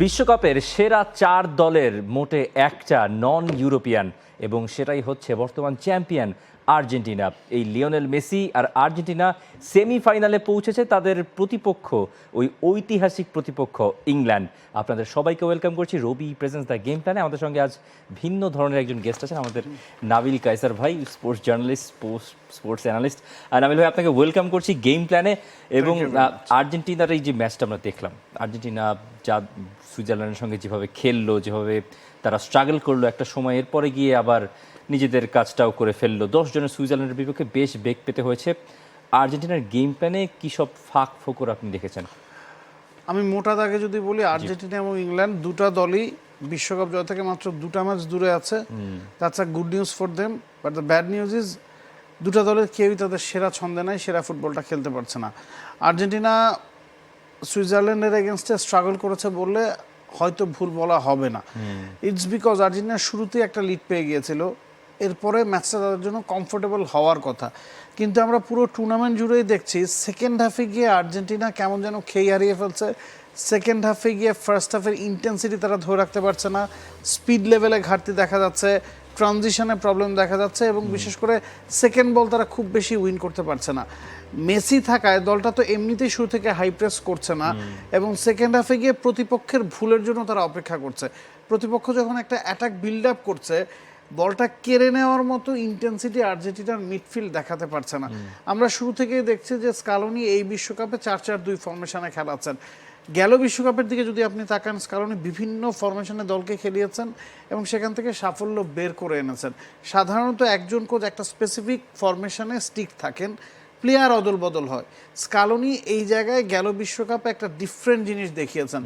বিশ্বকাপের সেরা 4 দলের মোটে একটা নন ইউরোপিয়ান এবং সেটাই হচ্ছে বর্তমান চ্যাম্পিয়ন আর্জেন্টিনা। এই লিওনেল মেসি আর আর্জেন্টিনা সেমিফাইনালে পৌঁছেছে। তাদের প্রতিপক্ষ ওই ঐতিহাসিক প্রতিপক্ষ ইংল্যান্ড। আপনাদের সবাইকে ওয়েলকাম করছি রবি প্রেজেন্স দ্য গেম প্ল্যানে। আমাদের সঙ্গে আজ ভিন্ন ধরনের একজন গেস্ট আছেন, আমাদের নাবিল কায়সার ভাই, sports journalist, sports analyst. Nabil ভাই, আপনাকে ওয়েলকাম করছি গেম প্ল্যানে। এবং আর্জেন্টিনার এই যে ম্যাচটা আমরা দেখলাম, আর্জেন্টিনা যা সুইজারল্যান্ডের সঙ্গে যেভাবে খেললো, যেভাবে তারা স্ট্রাগল করলো একটা সময়, এরপরে গিয়ে আবার নিজেদের কাজটাও করে ফেললো। 10 জনের সুইজারল্যান্ডের বিপক্ষে বেশ বেগ পেতে হয়েছে। আর্জেন্টিনার গেম প্ল্যানে কী সব ফাঁক ফোকর আপনি দেখেছেন? আমি মোটা দাগে যদি বলি, আর্জেন্টিনা এবং ইংল্যান্ড দুটা দলই বিশ্বকাপ জয় থেকে মাত্র দুটা ম্যাচ দূরে আছে। That's a good news for them, but the bad news is দুটা দলের কেউই তাদের সেরা ছন্দে নাই, সেরা ফুটবলটা খেলতে পারছে না। আর্জেন্টিনা সুইজারল্যান্ডের এগেনস্টে স্ট্রাগল করেছে বললে হয়তো ভুল বলা হবে না। ইটস বিকজ আর্জেন্টিনা শুরুতেই একটা লিড পেয়ে গিয়েছিল, এরপরে ম্যাচটা তাদের জন্য কমফোর্টেবল হওয়ার কথা। কিন্তু আমরা পুরো টুর্নামেন্ট জুড়েই দেখছি সেকেন্ড হাফে গিয়ে আর্জেন্টিনা কেমন যেন খেই হারিয়ে ফেলছে। সেকেন্ড হাফে গিয়ে ফার্স্ট হাফের ইন্টেন্সিটি তারা ধরে রাখতে পারছে না, স্পিড লেভেলে ঘাটতি দেখা যাচ্ছে, ট্রানজিশনে প্রবলেম দেখা যাচ্ছে, এবং বিশেষ করে সেকেন্ড বল তারা খুব বেশি উইন করতে পারছে না। মেসি থাকায় দলটা তো এমনিতেই শুরু থেকে হাই প্রেস করছে না, এবং সেকেন্ড হাফে গিয়ে প্রতিপক্ষের ভুলের জন্য তারা অপেক্ষা করছে। প্রতিপক্ষ যখন একটা অ্যাটাক বিল্ড আপ করছে, বলটা কেড়ে নেওয়ার মতো ইন্টেন্সিটি আর্জেন্টিনার মিডফিল্ড দেখাতে পারছে না। আমরা শুরু থেকেই দেখছি যে স্কালোনি এই বিশ্বকাপে 4-4-2 ফরমেশনে খেলাচ্ছেন। গেল বিশ্বকাপের দিকে যদি আপনি তাকান, স্কালোনি বিভিন্ন ফরমেশনে দলকে খেলিয়েছেন এবং সেখান থেকে সাফল্য বের করে এনেছেন। সাধারণত একজন কোচ একটা স্পেসিফিক ফরমেশনে স্টিক থাকেন, প্লেয়ার অদল বদল হয়। স্কালোনি এই জায়গায় গেল বিশ্বকাপে একটা ডিফারেন্ট জিনিস দেখিয়েছেন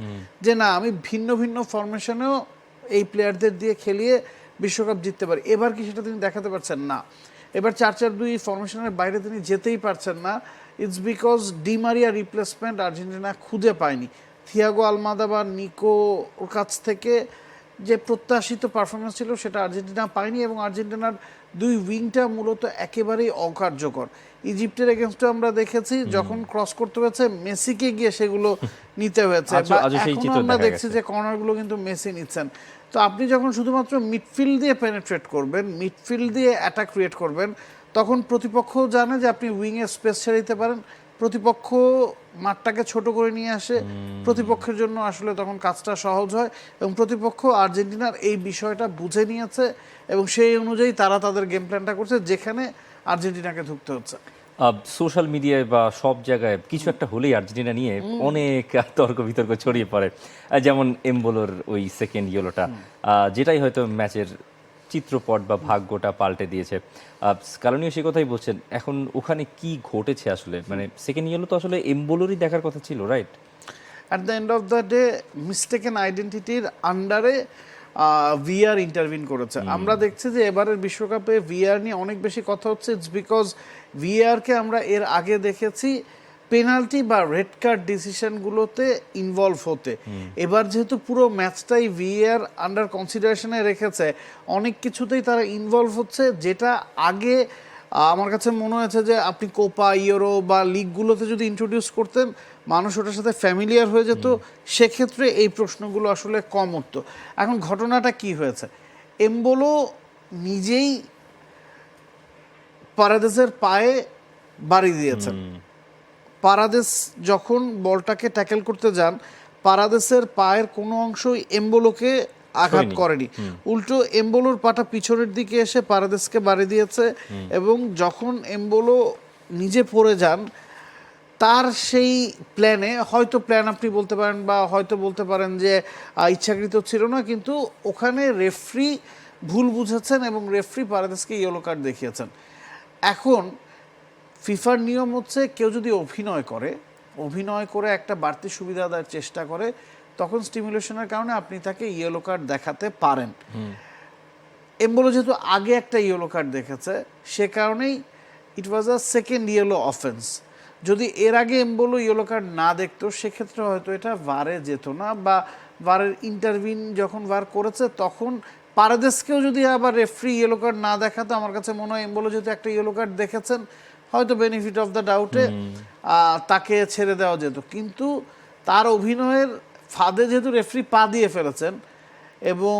যে না, আমি ভিন্ন ভিন্ন ফরমেশনেও এই প্লেয়ারদের দিয়ে খেলিয়ে বিশ্বকাপ জিততে পারি। এবার কি সেটা তিনি দেখাতে পারছেন না। এবার 4-4-2 ফরমেশনের বাইরে তিনি যেতেই পারছেন না। It's because Di Maria replacement Argentina খুঁজে পায়নি। থিয়াগো আলমাদা বা নিকো ওর কাছ থেকে যে প্রত্যাশিত পারফরমেন্স ছিল সেটা আর্জেন্টিনা পায়নি, এবং আর্জেন্টিনার দুই উইংটা মূলত একেবারেই অকার্যকর। ইজিপ্টের এগেনস্টে আমরা দেখেছি যখন ক্রস করতে হয়েছে মেসিকে গিয়ে সেগুলো নিতে হয়েছে, এখন আমরা দেখছি যে কর্নারগুলো কিন্তু মেসি নিচ্ছেন। তো আপনি যখন শুধুমাত্র মিডফিল্ড দিয়ে পেনেট্রেট করবেন, মিডফিল্ড দিয়ে অ্যাটাক ক্রিয়েট করবেন, তখন প্রতিপক্ষ জানে যে আপনি উইংয়ে স্পেস ছেড়ে দিতে পারেন। প্রতিপক্ষ মাঠটাকে ছোট করে নিয়ে আসে, প্রতিপক্ষের জন্য আসলে তখন কাজটা সহজ হয়, এবং প্রতিপক্ষ আর্জেন্টিনার এই বিষয়টা বুঝে নিয়েছে এবং সেই অনুযায়ী তারা তাদের গেম প্ল্যানটা করছে, যেখানে আর্জেন্টিনাকে ধুঁকতে হচ্ছে। সোশ্যাল মিডিয়ায় বা সব জায়গায় কিছু একটা হলেই আর্জেন্টিনা নিয়ে অনেক তর্ক বিতর্ক ছড়িয়ে পড়ে। যেমন এমবোলোর ওই সেকেন্ড ইয়েলোটা, যেটাই হয়তো ম্যাচের চিত্রপট বা ভাগ্যটা পাল্টে দিয়েছে। স্কালোনিও সে কথাই বলছেন। এখন ওখানে কি ঘটেছে আসলে? মানে সেকেন্ড ইয়েলো তো আসলে এমবোলোরই দেখার কথা ছিল, right? At the end of the day mistaken আইডেন্টিটির আন্ডারে ভিআর ইন্টারভিন করেছে। আমরা দেখছি যে এবারের বিশ্বকাপে ভিআর নিয়ে অনেক বেশি কথা হচ্ছে। ইটস বিকজ ভিআরকে আমরা এর আগে দেখেছি পেনাল্টি বা রেড কার্ড ডিসিশনগুলোতে ইনভলভ হতে। এবার যেহেতু পুরো ম্যাচটাই ভিআর আন্ডার কনসিডারেশনে রেখেছে, অনেক কিছুতেই তারা ইনভলভ হচ্ছে, যেটা আগে আমার কাছে মনে হয়েছে যে আপনি কোপা, ইউরো বা লিগগুলোতে যদি ইন্ট্রোডিউস করতেন, মানুষ ওটার সাথে ফ্যামিলিয়ার হয়ে যেত, সেক্ষেত্রে এই প্রশ্নগুলো আসলে কম উঠতো। এখন ঘটনাটা কি হয়েছে, এমবোলো নিজেই পারাদেসের পায়ে বাড়ি দিয়েছেন। পারাদেস যখন বলটাকে ট্যাকেল করতে যান, পারাদেসের পায়ের কোনো অংশই এমবোলোকে আঘাত করেনি, উল্টো এমবোলোর পাটা পিছনের দিকে এসে পারাদেসকে বাড়ি দিয়েছে। এবং যখন এমবোলো নিজে পড়ে যান, তার সেই প্ল্যানে, হয়তো প্ল্যান আপনি বলতে পারেন বা হয়তো বলতে পারেন যে ইচ্ছাকৃত ছিল না, কিন্তু ওখানে রেফরি ভুল বুঝেছেন এবং রেফরি পারাদেসকে ইয়েলো কার্ড দেখিয়েছেন। এখন ফিফার নিয়ম হচ্ছে কেউ যদি অভিনয় করে একটা বাড়তি সুবিধা দেওয়ার চেষ্টা করে, তখন স্টিমুলেশনের কারণে আপনি তাকে ইয়েলো কার্ড দেখাতে পারেন। এমবোলো যেহেতু আগে একটা ইয়েলো কার্ড দেখেছে, সে কারণেই ইট ওয়াজ আ সেকেন্ড ইয়েলো অফেন্স। যদি এর আগে এমবোলো ইয়েলো কার্ড না দেখতো, সেক্ষেত্রে হয়তো এটা ভারে যেত না, বা ভারের ইন্টারভিন যখন ভার করেছে তখন পারাদেসকেও যদি আবার রেফারি ইয়েলো কার্ড না দেখাতো, আমার কাছে মনে হয় এমবোলো যেহেতু একটা ইয়েলো কার্ড দেখেছেন, হয়তো বেনিফিট অফ দ্য ডাউটে তাকে ছেড়ে দেওয়া যেত। কিন্তু তার অভিনয়ের ফাঁদে যেহেতু রেফারি পা দিয়ে ফেলেছেন এবং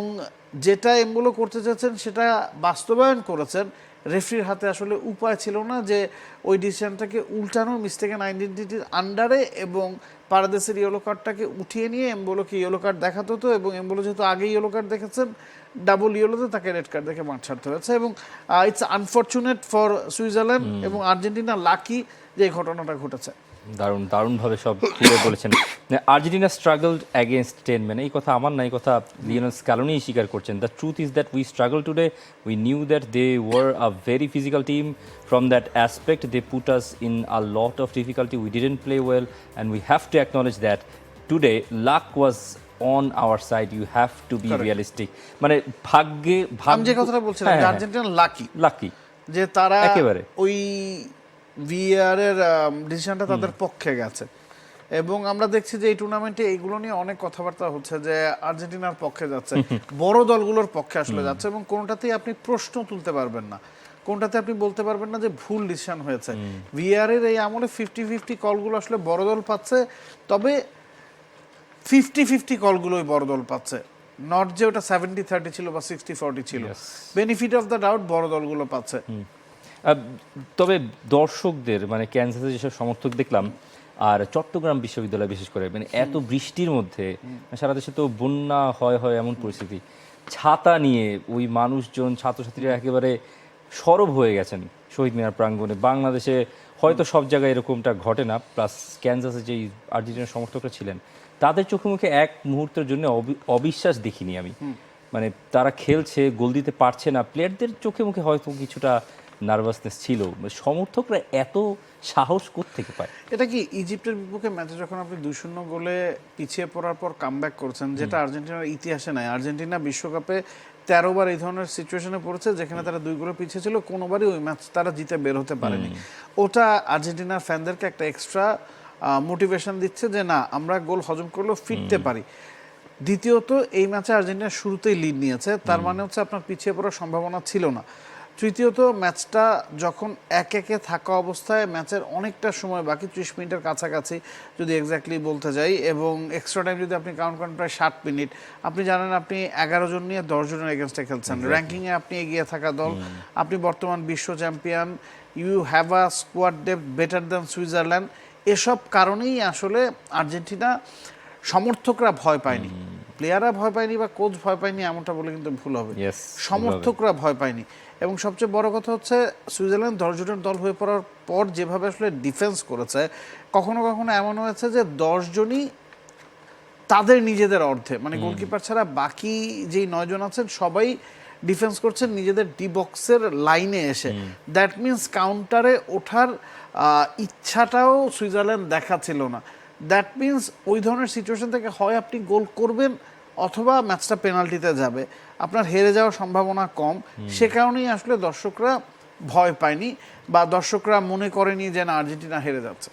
যেটা এমগুলো করতে চাচ্ছেন সেটা বাস্তবায়ন করেছেন, রেফারির হাতে আসলে উপায় ছিল না যে ওই ডিসিশনটাকে উল্টানো মিস্টেকেন আইডেন্টিটির আন্ডারে এবং পারাদেসের ইয়েলো কার্ডটাকে উঠিয়ে নিয়ে এমবোলোকে ইয়েলো কার্ড দেখাতে হতো এবং এমবোলো যেহেতু আগেই ইয়েলো কার্ড দেখেছেন ডাবল ইয়েলোতে তাকে রেড কার্ড দেখে মাঠ ছাড়তে হয়েছে এবং ইটস আনফর্চুনেট ফর সুইজারল্যান্ড এবং আর্জেন্টিনা লাকি যে এই ঘটনাটা ঘটেছে। দারুণভাবে সব খুলে বলেছেন। আর্জেন্টিনা স্ট্রাগলড অ্যাগেনস্ট 10 men, এই কথা আমার না, এই কথা লিওনেল স্ক্যালোনি স্বীকার করছেন। The truth is that we struggle today, we knew that they were a very physical team. From that aspect, they put us in a lot of difficulty. We didn't play well, and we have to acknowledge that today luck was on our side. You have to be realistic. মানে ভাগ্যে আমি যে কথাটা বলছিলাম যে Argentina lucky যে তারা একেবারে ওই ভিআর এর ডিসিশনটা তাদের পক্ষে গেছে এবং আমরা দেখছি যে এই টুর্নামেন্টে এইগুলো নিয়ে অনেক কথাবার্তা হচ্ছে যে আর্জেন্টিনার পক্ষে যাচ্ছে, বড় দলগুলোর পক্ষে আসলে যাচ্ছে এবং কোনটাতেই আপনি প্রশ্ন তুলতে পারবেন না, কোনটাতে আপনি বলতে পারবেন না যে ভুল ডিসিশন হয়েছে। ভিআর এর এই আমলে 50-50 কলগুলো আসলে বড় দল পাচ্ছে, তবে 50-50 কলগুলোই বড় দল পাচ্ছে, নট যে ওটা 70-30 ছিল বা 60-40 ছিল। বেনিফিট অফ দ্য ডাউট বড় দলগুলো পাচ্ছে। তবে দর্শকদের মানে ক্যানসাসের যেসব সমর্থক দেখলাম আর চট্টগ্রাম বিশ্ববিদ্যালয় বিশেষ করে মানে এত বৃষ্টির মধ্যে সারা দেশে তো বন্যা হয় এমন পরিস্থিতি, ছাতা নিয়ে ওই মানুষজন ছাত্রছাত্রীরা একেবারে সরব হয়ে গেছেন শহীদ মিনার প্রাঙ্গণে। বাংলাদেশে হয়তো সব জায়গায় এরকমটা ঘটে না, প্লাস ক্যানসাসে যেই আর্জেন্টিনার সমর্থকরা ছিলেন তাদের চোখে মুখে এক মুহূর্তের জন্য অবিশ্বাস দেখিনি আমি। মানে তারা খেলছে, গোল দিতে পারছে না, প্লেয়ারদের চোখে মুখে হয়তো কিছুটা নার্ভাসনেস ছিল। সমর্থকরা এত সাহস কোত্থেকে পায়? এটা কি ইজিপ্টের বিপক্ষে ম্যাচে যখন আপনি 2-0 গোলে পিছিয়ে পড়ার পর কামব্যাক করছেন, যেটা আর্জেন্টিনার ইতিহাসে নাই। আর্জেন্টিনা বিশ্বকাপে 13 বার এই ধরনের সিচুয়েশনে পড়েছে যেখানে তারা 2 গোলে পিছিয়ে ছিল, কোনোবারই ওই ম্যাচ তারা জিতে বের হতে পারেনি। ওটা আর্জেন্টিনার ফ্যানদেরকে একটা এক্সট্রা মোটিভেশন দিচ্ছে যে না, আমরা গোল হজম করলেও ফিরতে পারি। দ্বিতীয়ত এই ম্যাচে আর্জেন্টিনা শুরুতেই লিড নিয়েছে, তার মানে হচ্ছে আপনার পিছিয়ে পড়ার সম্ভাবনা ছিল না। তৃতীয়ত ম্যাচটা যখন 1-1 থাকা অবস্থায় ম্যাচের অনেকটা সময় বাকি 30 মিনিটের কাছাকাছি যদি এক্স্যাক্টলি বলতে যাই এবং এক্সট্রা টাইম যদি আপনি কাউন্ট করেন প্রায় 60 মিনিট, আপনি জানেন আপনি 11 জন নিয়ে 10 জনের এগেনস্টে খেলছেন, র্যাঙ্কিংয়ে আপনি এগিয়ে থাকা দল, আপনি বর্তমান বিশ্ব champion, you have a squad depth better than Switzerland. এসব কারণেই আসলে আর্জেন্টিনা সমর্থকরা ভয় পায়নি, প্লেয়াররা ভয় পায়নি বা কোচ ভয় পায়নি এমনটা বলে কিন্তু ভুল হবে, সমর্থকরা ভয় পায়নি। এবং সবচেয়ে বড় কথা হচ্ছে সুইজারল্যান্ড 10 জনের দল হয়ে পড়ার পর যেভাবে আসলে ডিফেন্স করেছে, কখনো কখনো এমন হয়েছে যে 10 জনই তাদের নিজেদের অর্ধে, মানে গোলকিপার ছাড়া বাকি যেই 9 জন আছেন সবাই ডিফেন্স করছেন নিজেদের ডি বক্সের লাইনে এসে। দ্যাট মিনস কাউন্টারে ওঠার ইচ্ছাটাও সুইজারল্যান্ড দেখাচ্ছিল না। দ্যাট মিনস ওই ধরনের সিচুয়েশন থেকে হয় আপনি গোল করবেন অথবা ম্যাচটা পেনাল্টিতে যাবে, আপনার হেরে যাওয়ার সম্ভাবনা কম। সে কারণেই আসলে দর্শকরা ভয় পায়নি বা দর্শকরা মনে করেনি যে না আর্জেন্টিনা হেরে যাচ্ছে।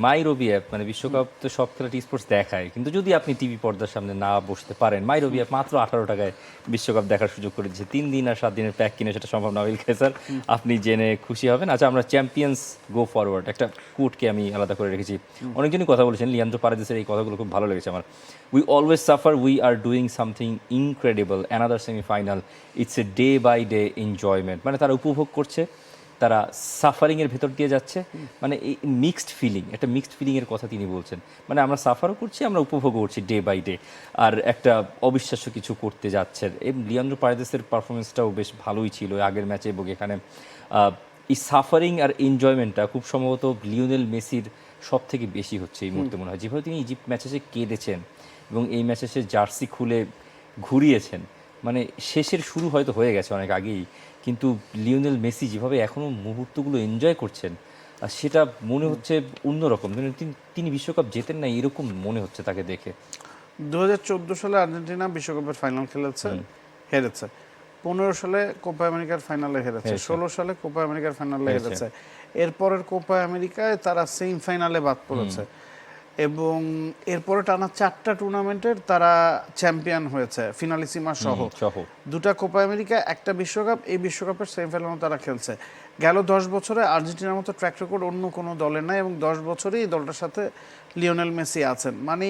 মাই রবি অ্যাপ মানে বিশ্বকাপ তো সব খেলা স্পোর্টস দেখায়, কিন্তু যদি আপনি টিভি পর্দার সামনে না বসতে পারেন, মাই রবি অ্যাপ মাত্র 18 টাকায় বিশ্বকাপ দেখার সুযোগ করে দিচ্ছে। 3 দিন আর 7 দিনের প্যাক কিনে সেটা সম্ভব না হইল স্যার, আপনি জেনে খুশি হবেন। আচ্ছা, আমরা চ্যাম্পিয়ন্স গো ফরওয়ার্ড একটা কোটকে আমি আলাদা করে রেখেছি। অনেকজনই কথা বলেছেন, লিয়ান্দ্রো পারেদেসের এই কথাগুলো খুব ভালো লেগেছে আমার। We always suffer, we are doing something incredible, another semifinal, it's a day by day enjoyment. মানে তারা উপভোগ করছে, তারা সাফারিংয়ের ভেতর দিয়ে যাচ্ছে, মানে এই মিক্সড ফিলিং, একটা মিক্সড ফিলিংয়ের কথা তিনি বলছেন। মানে আমরা সাফারও করছি, আমরা উপভোগও করছি ডে বাই ডে, আর একটা অবিশ্বাস্য কিছু করতে যাচ্ছেন। এই লিয়ান্দ্রো পারেদেসের পারফরমেন্সটাও বেশ ভালোই ছিল আগের ম্যাচে, এবং এখানে এই সাফারিং আর এনজয়মেন্টটা খুব সম্ভবত লিওনেল মেসির সব থেকে বেশি হচ্ছে এই মুহূর্তে মনে হয়। যেভাবে তিনি ইজিপ্ট ম্যাচে এসে কেঁদেছেন এবং এই ম্যাচে সে জার্সি খুলে ঘুরিয়েছেন, মানে শেষের শুরু হয়তো হয়ে গেছে অনেক আগেই, কিন্তু লিওনেল মেসি যেভাবে এখনও মুহূর্তগুলো এনজয় করছেন সেটা মনে হচ্ছে অন্যরকম। তিনি বিশ্বকাপ জেতেন না এরকম মনে হচ্ছে তাকে দেখে। 2014 সালে আর্জেন্টিনা বিশ্বকাপের ফাইনাল খেলেছে, হেরেছে। 15 সালে কোপা আমেরিকার ফাইনালে হেরেছে, 16 সালে কোপা আমেরিকার ফাইনালে হেরেছে, এরপরের কোপা আমেরিকায় তারা সেমিফাইনালে বাদ পড়েছে এবং এরপরে টানা 4টা টুর্নামেন্টের তারা চ্যাম্পিয়ন হয়েছে, ফিনালিসিমা সহ। 2টা কোপা আমেরিকা, একটা বিশ্বকাপ, এই বিশ্বকাপের সেমিফাইনালে তারা খেলছে। গেল 10 বছরে আর্জেন্টিনার মতো ট্র্যাক রেকর্ড অন্য কোনো দলের নাই, এবং 10 বছরেই এই দলটার সাথে লিওনেল মেসি আছেন। মানে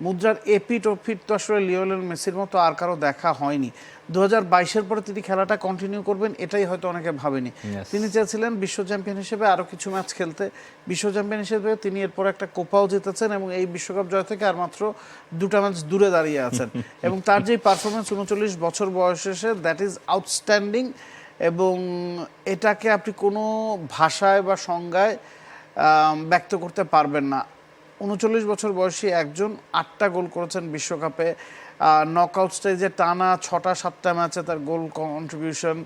মুদ্রার এপিট ওপিট তো আসলে লিওনেল মেসির মতো আর কারো দেখা হয়নি। 2022-এর পরে তিনি খেলাটা কন্টিনিউ করবেন এটাই হয়তো অনেকে ভাবেনি। তিনি চেয়েছিলেন বিশ্ব চ্যাম্পিয়ন হিসেবে আরও কিছু ম্যাচ খেলতে, বিশ্ব চ্যাম্পিয়ন হিসেবে তিনি এরপর একটা কোপাও জিতেছেন এবং এই বিশ্বকাপ জয় থেকে আর মাত্র 2টা ম্যাচ দূরে দাঁড়িয়ে আছেন। এবং তার যেই পারফরমেন্স 39 বছর বয়সে এসে, দ্যাট ইজ আউটস্ট্যান্ডিং। এবং এটাকে আপনি কোনো ভাষায় বা সংজ্ঞায় ব্যক্ত করতে পারবেন না। 39 বছর বয়সী একজন 8টা গোল করেছেন বিশ্বকাপে, নকআউট স্টেজে টানা 6টা-7টা ম্যাচে তার গোল কন্ট্রিবিউশন,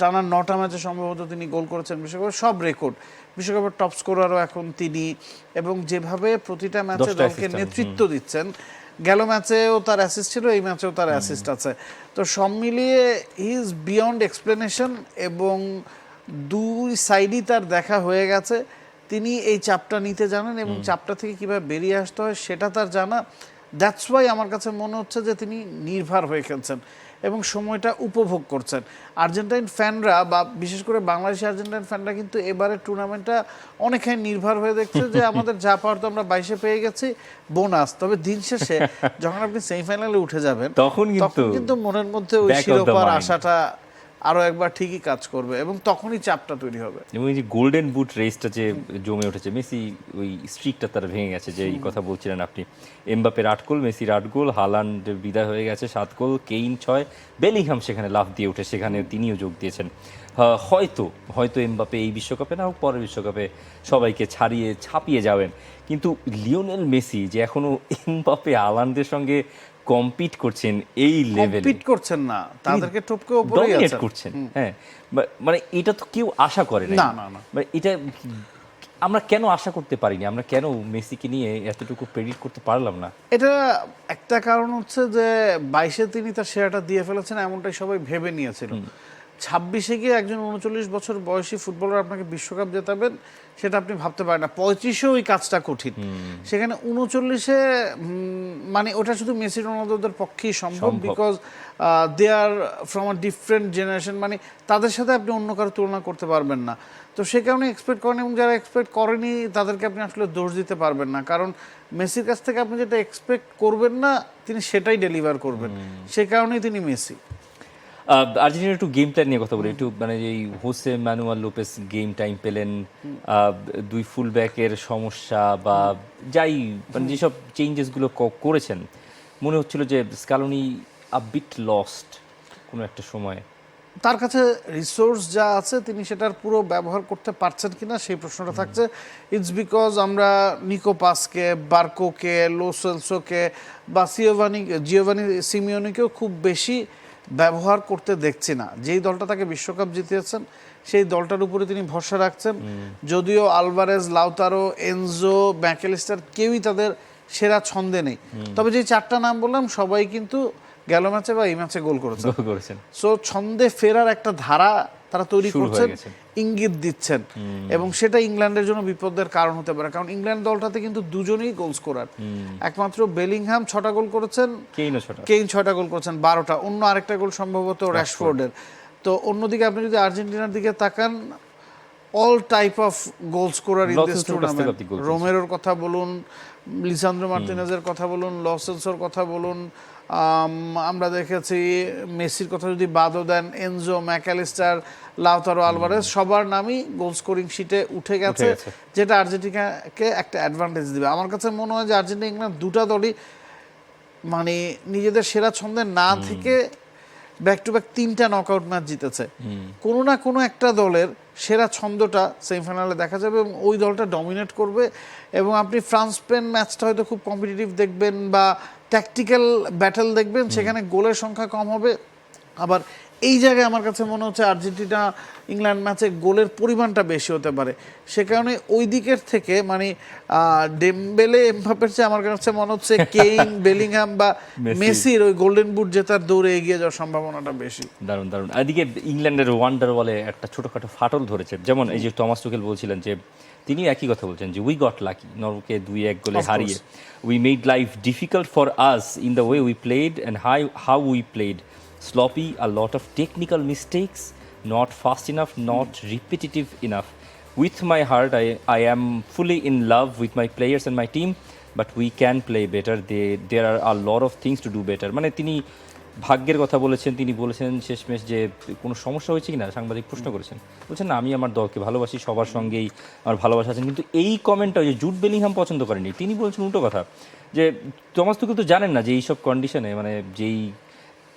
টানা 9টা ম্যাচে সম্ভবত তিনি গোল করেছেন বিশ্বকাপে, সব রেকর্ড। বিশ্বকাপের টপ স্কোরারও এখন তিনি, এবং যেভাবে প্রতিটা ম্যাচে দলকে নেতৃত্ব দিচ্ছেন, গেল ম্যাচেও তার অ্যাসিস্ট ছিল, এই ম্যাচেও তার অ্যাসিস্ট আছে। তো সব মিলিয়ে হি ইজ বিয়ন্ড এক্সপ্লেনেশন, এবং দুই সাইডই তার দেখা হয়ে গেছে। তিনি এই চাপটা নিতে জানেন এবং চাপটা থেকে কীভাবে বেরিয়ে আসতে হয় সেটা তার জানা। দ্যাটস ওয়াই আমার কাছে মনে হচ্ছে যে তিনি নির্ভর হয়ে খেলছেন এবং সময়টা উপভোগ করছেন। আর্জেন্টাইন ফ্যানরা বা বিশেষ করে বাংলাদেশি আর্জেন্টাইন ফ্যানরা কিন্তু এবারের টুর্নামেন্টটা অনেকখানি নির্ভর হয়ে দেখছে যে আমাদের যা পাওয়ার তো আমরা 22-এ পেয়ে গেছি, বোনাস। তবে দিন শেষে যখন আপনি সেমিফাইনালে উঠে যাবেন তখন কিন্তু মনের মধ্যে ওই শিরোপার আশাটা আরো একবার ঠিকই কাজ করবে এবং তখনই চাপটা তৈরি হবে। এবং এই যে গোল্ডেন বুট রেসটা যে জমে উঠেছে, মেসি ওই স্ট্রিকটা তার ভেঙে গেছে, যে এই কথা বলছিলেন আপনি। এমবাপ্পের 8 গোল, মেসির 8 গোল, হালান্ড বিদায় হয়ে গেছে 7 গোল, কেইন 6, বেলিংহাম সেখানে লাফ দিয়ে উঠে সেখানে তিনিও যোগ দিয়েছেন। হয়তো এমবাপ্পে এই বিশ্বকাপে না হোক পরের বিশ্বকাপে সবাইকে ছাপিয়ে যাবেন, কিন্তু লিওনেল মেসি যে এখনো এমবাপ্পে হালান্ডের সঙ্গে কম্পিট করছেন, এই লেভেলে কম্পিট করছেন না, তাদেরকে টপকে উপরেই করছেন। হ্যাঁ, মানে এটা তো কেউ আশা করে না। মানে এটা আমরা কেন আশা করতে পারিনি? আমরা কেন মেসিকে নিয়ে এতটুকু প্রেডিক্ট করতে পারলাম না? এটা একটা কারণ হচ্ছে যে 22-এ তিনি তার সেরাটা দিয়ে ফেলেছেন, এমনটাই সবাই ভেবে নিয়েছিল। 26-এ গিয়ে একজন 39 বছর বয়সী ফুটবলার আপনাকে বিশ্বকাপ জেতাবেন সেটা আপনি ভাবতে পারেন না। 35-এ ওই কাজটা কঠিন, সেখানে 39-এ মানে ওটা শুধু মেসি রোনালদোদের পক্ষেই সম্ভব, because they are from a different generation. মানে তাদের সাথে আপনি অন্য কারো তুলনা করতে পারবেন না। তো সে কারণে এক্সপেক্ট করেন, এবং যারা এক্সপেক্ট করেনি তাদেরকে আপনি আসলে দোষ দিতে পারবেন না, কারণ মেসির কাছ থেকে আপনি যেটা এক্সপেক্ট করবেন না তিনি সেটাই ডেলিভার করবেন, সে কারণেই তিনি মেসি। আর্জেন্টিনার একটু গেম প্ল্যান নিয়ে কথা বলি একটু। মানে এই Jose Manuel Lopez game time পেলেন, দুই ফুল ব্যাকের সমস্যা বা যাই মানে যেসব চেঞ্জেসগুলো করেছেন, মনে হচ্ছিল যে স্কালোনি আ বিট লস্ট কোনো একটা সময়। তার কাছে রিসোর্স যা আছে তিনি সেটার পুরো ব্যবহার করতে পারছেন কিনা সেই প্রশ্নটা থাকছে। ইটস বিকজ আমরা নিকো পাসকে, বার্কোকে, লো সেলসোকে বা জিওভানি সিমিওনিকেও খুব বেশি ব্যবহার করতে দেখছি না। যেই দলটা তাকে বিশ্বকাপ জিতিয়েছেন সেই দলটার উপরে তিনি ভরসা রাখছেন। যদিও আলভারেজ, লাউতারো, এনজো, ম্যাকেলিস্টার কেউই তাদের সেরা ছন্দে নেই, তবে যে 4টা নাম বললাম সবাই কিন্তু গেল ম্যাচে বা এই ম্যাচে গোল করেছেন। সো ছন্দে ফেরার একটা ধারা তারা তৈরি করছেন, ইঙ্গিত দিচ্ছেন, এবং সেটা ইংল্যান্ডের জন্য বিপদের কারণ হতে পারে, কারণ ইংল্যান্ড দলটাতে কিন্তু দুজনেই গোল স্কোরার। একমাত্র বেলিংহাম 6টা গোল করেছেন, কেইন 6টা গোল করেছেন, 12টা। অন্য আরেকটা গোল সম্ভবত র্যাশফোর্ডের। তো অন্যদিকে আপনি যদি আর্জেন্টিনার দিকে তাকান, all type of goal scorer in this tournament, রোমেরোর কথা বলুন, লিসান্দ্রো মার্টিনেজের কথা বলুন, লো সেলসোর কথা বলুন, আমরা দেখেছি মেসির কথা যদি বাদও দেন, এনজো, ম্যাকালিস্টার, লাউতারো, আলভারেজ সবার নামই গোল স্কোরিং শিটে উঠে গেছে, যেটা আর্জেন্টিনাকে একটা অ্যাডভান্টেজ দিবে। আমার কাছে মনে হয় যে আর্জেন্টিনা ইংল্যান্ড দুটা দলই মানে নিজেদের সেরা ছন্দে না থেকে ব্যাক টু ব্যাক 3টা নকআউট ম্যাচ জিতেছে। কোনো না কোনো একটা দলের সেরা ছন্দটা সেমিফাইনালে দেখা যাবে এবং ওই দলটা ডমিনেট করবে, এবং আপনি ফ্রান্স স্পেন ম্যাচটা হয়তো খুব কম্পিটিটিভ দেখবেন বা ট্যাকটিক্যাল ব্যাটল দেখবেন, সেখানে গোলের সংখ্যা কম হবে। আবার এই জায়গায় আমার কাছে মনে হচ্ছে আর্জেন্টিনা ইংল্যান্ড ম্যাচে গোলের পরিমাণটা বেশি হতে পারে। সে কারণে ওই দিকের থেকে মানে ডেমবেলে, এমবাপ্পের চেয়ে আমার কাছে মনে হচ্ছে কেইন, বেলিংহাম বা মেসির ওই গোল্ডেন বুট জেতার দৌড়ে এগিয়ে যাওয়ার সম্ভাবনাটা বেশি। দারুণ। এদিকে ইংল্যান্ডের ওয়ান্ডার বলে একটা ছোটখাটো ফাটল ধরেছে, যেমন এই যে টমাস টুকেল বলছিলেন যে তিনি একই কথা বলছেন যে উই গট লাকি, নরওয়েকে 2-1 গোলে হারিয়ে। We made life difficult for us in the way we played and how we played, sloppy, a lot of technical mistakes, not fast enough, not repetitive enough. With my heart, I am fully in love with my players and my team, but we can play better. There are a lot of things to do better. মানে তিনি ভাগ্যের কথা বলেছেন, তিনি বলেছেন শেষমেশ যে কোনো সমস্যা হয়েছে কিনা, সাংবাদিক প্রশ্ন করেছেন, বলছেন না আমি আমার দলকে ভালোবাসি, সবার সঙ্গেই আমার ভালোবাসা আছেন। কিন্তু এই কমেন্টটা যে জুড বেলিংহাম পছন্দ করেনি, তিনি বলছেন উল্টো কথা, যে টমাস তুখেল তো জানেন না যে এইসব কন্ডিশনে, মানে যেই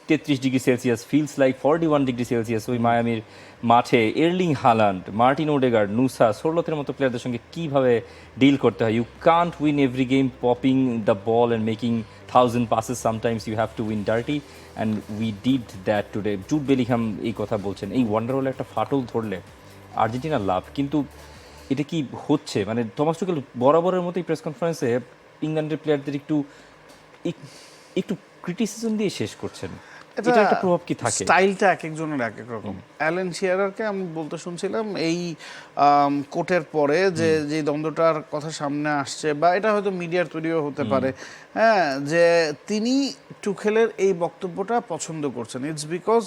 33 degree Celsius feels like 41 degree Celsius ওই মায়ামির মাঠে Erling Haaland, Martin Odegaard, Nusa, সোরলথের মতো প্লেয়ারদের সঙ্গে কীভাবে ডিল করতে হয়। You can't win every game popping the ball and making 1000 passes. Sometimes you have to win dirty and we did that today. Jude Bellingham এই কথা বলছেন। এই ওয়ান্ডারওয়ালে একটা ফাটল ধরলে আর্জেন্টিনার লাভ, কিন্তু এটা কি হচ্ছে? মানে টমাস টুখেল বরাবরের মতোই প্রেস কনফারেন্সে ইংল্যান্ডের প্লেয়ারদের একটু ক্রিটিসিজম দিয়ে শেষ করছেন। এটা একটা প্রভাব কি থাকে? স্টাইলটা এক একজনের এক এক রকম। অ্যালেন শিয়ারারকে আমি বলতে শুনছিলাম এই কোটের পরে যে দ্বন্দ্বটার কথা সামনে আসছে, বা এটা হয়তো মিডিয়ার তৈরিও হতে পারে, হ্যাঁ, যে তিনি টুখেলের এই বক্তব্যটা পছন্দ করছেন। ইটস বিকজ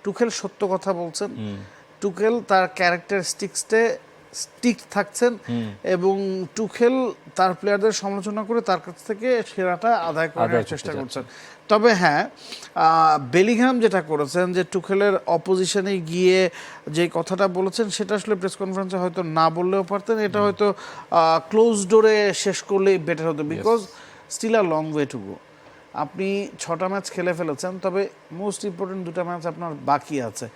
টুখেল সত্য কথা বলছেন, টুখেল তার ক্যারেক্টারিস্টিক্সে স্টিক থাকছেন, এবং টুখেল তার প্লেয়ারদের সমালোচনা করে তার কাছ থেকে সেরাটা আদায় করার চেষ্টা করছেন। তবে হ্যাঁ, বেলিংহাম যেটা করেছেন, যে টুখেলের অপোজিশনে গিয়ে যে কথাটা বলেছেন, সেটা আসলে প্রেস কনফারেন্সে হয়তো না বললেও পারতেন, এটা হয়তো ক্লোজ ডোরে শেষ করলেই বেটার হতো, because still a long way to go. আপনি 6টা ম্যাচ খেলে ফেলেছেন, তবে মোস্ট ইম্পর্টেন্ট 2টা ম্যাচ আপনার বাকি আছে।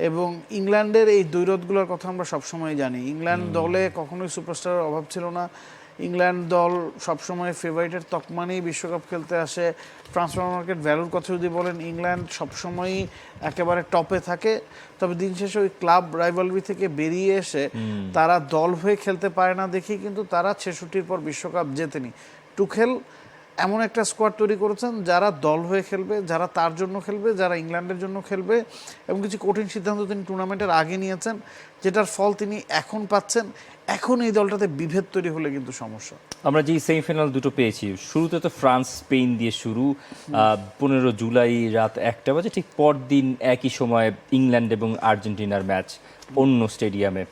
এবং ইংল্যান্ডের এই দ্বৈরথগুলোর কথা আমরা সবসময় জানি। ইংল্যান্ড দলে কখনোই সুপারস্টারের অভাব ছিল না। ইংল্যান্ড দল সবসময় ফেভারিটের তকমা নিয়ে বিশ্বকাপ খেলতে আসে। ট্রান্সফার মার্কেট ভ্যালুর কথা যদি বলেন, ইংল্যান্ড সবসময়ই একেবারে টপে থাকে। তবে দিন শেষে ওই ক্লাব রাইভালরি থেকে বেরিয়ে এসে তারা দল হয়ে খেলতে পারে না দেখেই কিন্তু তারা 66-র পর বিশ্বকাপ জেতেনি। টুখেল এমন একটা স্কোয়াড তৈরি করেছেন যারা দল হয়ে খেলবে, যারা তার জন্য খেলবে, যারা ইংল্যান্ডের জন্য খেলবে, এবং কিছু কঠিন সিদ্ধান্ত তিনি টুর্নামেন্টের আগে নিয়েছেন, যেটার ফল তিনি এখন পাচ্ছেন। এখন এই দলটাতে বিভেদ তৈরি হলে কিন্তু সমস্যা। আমরা যে সেমিফাইনাল দুটো পেয়েছি, শুরুতে তো ফ্রান্স স্পেন দিয়ে শুরু, 15 জুলাই রাত 1টা বাজে, ঠিক পরদিন একই সময় ইংল্যান্ড এবং আর্জেন্টিনার ম্যাচ অন্য স্টেডিয়ামে।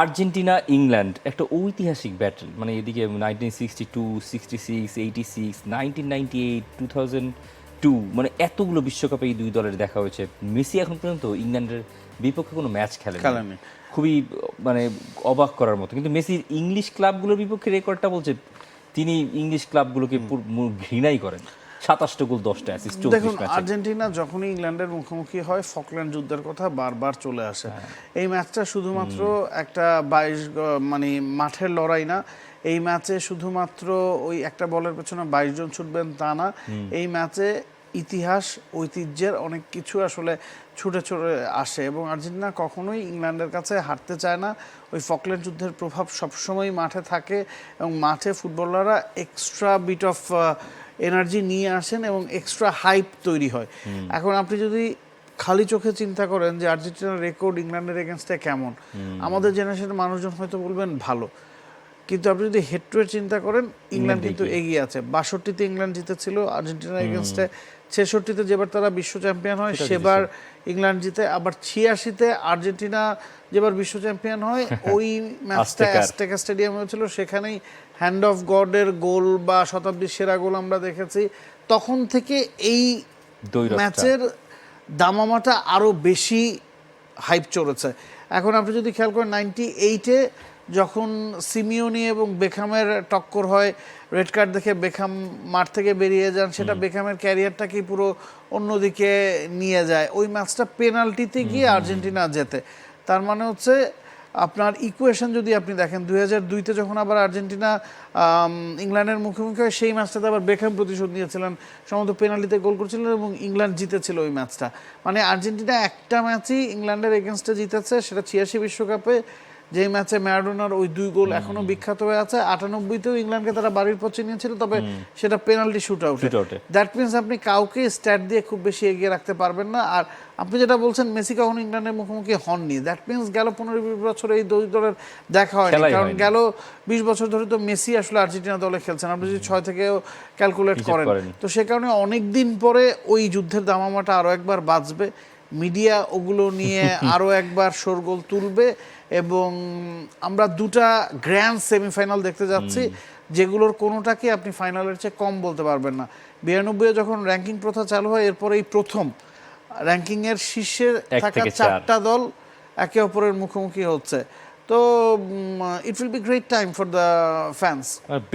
আর্জেন্টিনা ইংল্যান্ড একটা ঐতিহাসিক ব্যাটল, মানে এদিকে 1962, 66, 86, 1998, 2002, মানে এতগুলো বিশ্বকাপে এই দুই দলের দেখা হয়েছে। মেসি এখন পর্যন্ত ইংল্যান্ডের বিপক্ষে কোনো ম্যাচ খেলেনি, খুবই মানে অবাক করার মতো। কিন্তু মেসির ইংলিশ ক্লাবগুলোর বিপক্ষে রেকর্ডটা বলছে তিনি ইংলিশ ক্লাবগুলোকে ঘৃণাই করেন। 27টা গোল, 10টা অ্যাসিস্ট। দেখুন, আর্জেন্টিনা যখনই ইংল্যান্ডের মুখোমুখি হয়, ফকল্যান্ড যুদ্ধের কথা বারবার চলে আসে। এই ম্যাচটা শুধুমাত্র একটা 22 মানে মাঠের লড়াই না। এই ম্যাচে শুধুমাত্র ওই একটা বলের পেছনে 22 জন ছুটবেন তা না। এই ম্যাচে ইতিহাস, ঐতিহ্যের অনেক কিছু আসলে ছুটে ছুটে আসে, এবং আর্জেন্টিনা কখনোই ইংল্যান্ডের কাছে হারতে চায় না। ওই ফকল্যান্ড যুদ্ধের প্রভাব সবসময় মাঠে থাকে, এবং মাঠে ফুটবলাররা এক্সট্রা বিট অফ এনার্জি নিয়ে আসেন এবং এক্সট্রা হাইপ তৈরি হয়। এখন আপনি যদি খালি চোখে চিন্তা করেন যে আর্জেন্টিনার রেকর্ড ইংল্যান্ডের এগেনস্টে কেমন, আমাদের জেনারেশনের মানুষজন হয়তো বলবেন ভালো, কিন্তু আপনি যদি হেড টু হেড চিন্তা করেন, ইংল্যান্ড কিন্তু এগিয়ে আছে। 62তে ইংল্যান্ড জিতেছিল আর্জেন্টিনার এগেনস্টে, 66তে যেবার তারা বিশ্ব চ্যাম্পিয়ন হয় সেবার ইংল্যান্ড জিতে, আবার 86তে আর্জেন্টিনা যেবার বিশ্ব চ্যাম্পিয়ন হয়, ওই ম্যাচটা অ্যাজটেকা স্টেডিয়ামে হয়েছিল, সেখানেই হ্যান্ড অফ গডের গোল বা শতাব্দীর সেরা গোল আমরা দেখেছি। তখন থেকে এই ম্যাচের দামামাটা আরও বেশি হাইপ চলেছে। এখন আপনি যদি খেয়াল করেন, 98-এ যখন সিমিওনি এবং বেখামের টক্কর হয়, রেড কার্ড দেখে বেখাম মাঠ থেকে বেরিয়ে যান, সেটা বেখামের ক্যারিয়ারটাকেই পুরো অন্যদিকে নিয়ে যায়। ওই ম্যাচটা পেনাল্টিতে গিয়ে আর্জেন্টিনা জেতে। তার মানে হচ্ছে আপনার ইকুয়েশন যদি আপনি দেখেন, 2002-তে যখন আবার আর্জেন্টিনা ইংল্যান্ডের মুখোমুখি হয়, সেই ম্যাচটাতে আবার বেখাম প্রতিশোধ নিয়েছিলেন, সম্ভবত পেনাল্টিতে গোল করেছিলেন এবং ইংল্যান্ড জিতেছিল ওই ম্যাচটা। মানে আর্জেন্টিনা একটা ম্যাচই ইংল্যান্ডের এগেনস্টে জিতেছে, সেটা 86 বিশ্বকাপে, যেই ম্যাচে ম্যারাডোনার ওই 2 গোল এখনো বিখ্যাত হয়ে আছে। 98-তেও ইংল্যান্ডকে তারা বাড়ির পথে নিয়েছিল, তবে সেটা পেনাল্টি শুট আউটে। দ্যাট মিনস আপনি কাউকে স্ট্যাট দিয়ে খুব বেশি এগিয়ে রাখতে পারবেন না। আর আপনি যেটা বলছেন, মেসি কখনো ইংল্যান্ডের মুখোমুখি হননি, দ্যাট মিনস গেল 15-20 বছরে এই দুই দলের দেখা হয়নি, কারণ গেল 20 বছর ধরে তো মেসি আসলে আর্জেন্টিনা দলে খেলছেন, আপনি যদি 6 থেকেও ক্যালকুলেট করেন। তো সে কারণে অনেক দিন পরে ওই যুদ্ধের দামামাটা আরও একবার বাঁচবে। মিডিয়া ওগুলো নিয়ে আরও একবার শোরগোল তুলবে এবং আমরা দুটা গ্র্যান্ড সেমিফাইনাল দেখতে যাচ্ছি যেগুলোর কোনোটাকে আপনি ফাইনালের চেয়ে কম বলতে পারবেন না। 92-এ যখন র্যাঙ্কিং প্রথা চালু হয় এরপরে এই প্রথম র্যাঙ্কিংয়ের শীর্ষে থাকা 4টা দল একে অপরের মুখোমুখি হচ্ছে। তো it will be great time for the fans.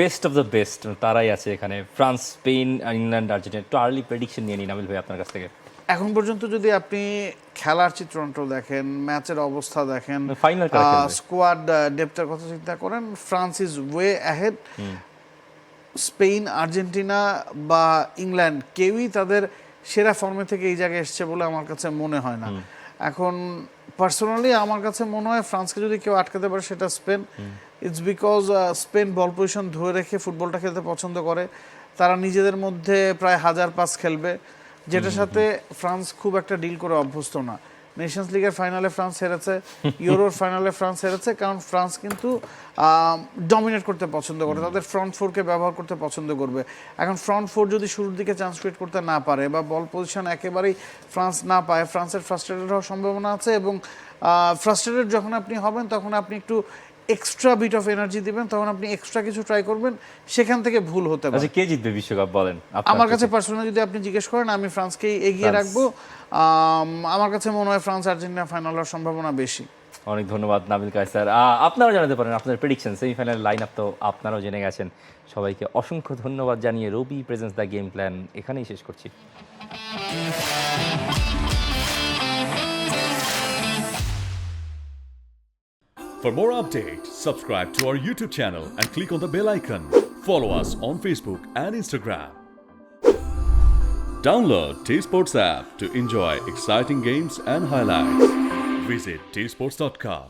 Best of the best তারাই আছে এখানে, ফ্রান্স, স্পেন, ইংল্যান্ড, আর্জেন্টিনা। একটু আর্লি প্রেডিকশন নিয়ে নিন নাবিল ভাই আপনার কাছ থেকে। এখন পর্যন্ত যদি আপনি খেলার চিত্রনাট্য দেখেন, ম্যাচের অবস্থা দেখেন, ফাইনাল স্কোয়াড ডেপথের কথা চিন্তা করেন, France is way ahead. Spain, Argentina বা ইংল্যান্ড কেউই তাদের সেরা ফর্মে থেকে এই জায়গায় এসছে বলে আমার কাছে মনে হয় না। এখন পার্সোনালি আমার কাছে মনে হয় ফ্রান্সকে যদি কেউ আটকাতে পারে সেটা Spain. It's because Spain ball position ধরে রেখে ফুটবলটা খেলতে পছন্দ করে। তারা নিজেদের মধ্যে প্রায় 1000 পাস খেলবে, যেটার সাথে ফ্রান্স খুব একটা ডিল করে অভ্যস্ত না। নেশনস লিগের ফাইনালে ফ্রান্স হেরেছে, ইউরোর ফাইনালে ফ্রান্স হেরেছে, কারণ ফ্রান্স কিন্তু ডমিনেট করতে পছন্দ করে, তাদের ফ্রন্ট ফোরকে ব্যবহার করতে পছন্দ করবে। এখন ফ্রন্ট ফোর যদি শুরুর দিকে চান্স ক্রিয়েট করতে না পারে বা বল পজিশন একেবারেই ফ্রান্স না পায়, ফ্রান্সের ফ্রাস্ট্রেটেড হওয়ার সম্ভাবনা আছে এবং ফ্রাস্ট্রেটেড যখন আপনি হবেন তখন আপনি একটু এক্সট্রা বিট অফ এনার্জি দিবেন, তখন আপনি এক্সট্রা কিছু ট্রাই করবেন, সেখান থেকে ভুল হতে পারে। আচ্ছা, কে জিতবে বিশ্বকাপ বলেন? আমার কাছে পার্সোনালি যদি আপনি জিজ্ঞেস করেন, আমি ফ্রান্সকেই এগিয়ে রাখবো। আমার কাছে মনে হয় ফ্রান্স আর্জেন্টিনা ফাইনাল হওয়ার সম্ভাবনা বেশি। অনেক ধন্যবাদ নাবিল কায়সার। আপনারাও জানাতে পারেন আপনাদের প্রেডিকশন, সেমিফাইনাল লাইন আপ তো আপনারাও জেনে গেছেন। সবাইকে অসংখ্য ধন্যবাদ জানিয়ে রবি প্রেজেন্স দ্য গেম প্ল্যান এখানেই শেষ করছি। For more updates, subscribe to our YouTube channel and click on the bell icon. Follow us on Facebook and Instagram. Download T-Sports app to enjoy exciting games and highlights. Visit tsports.com.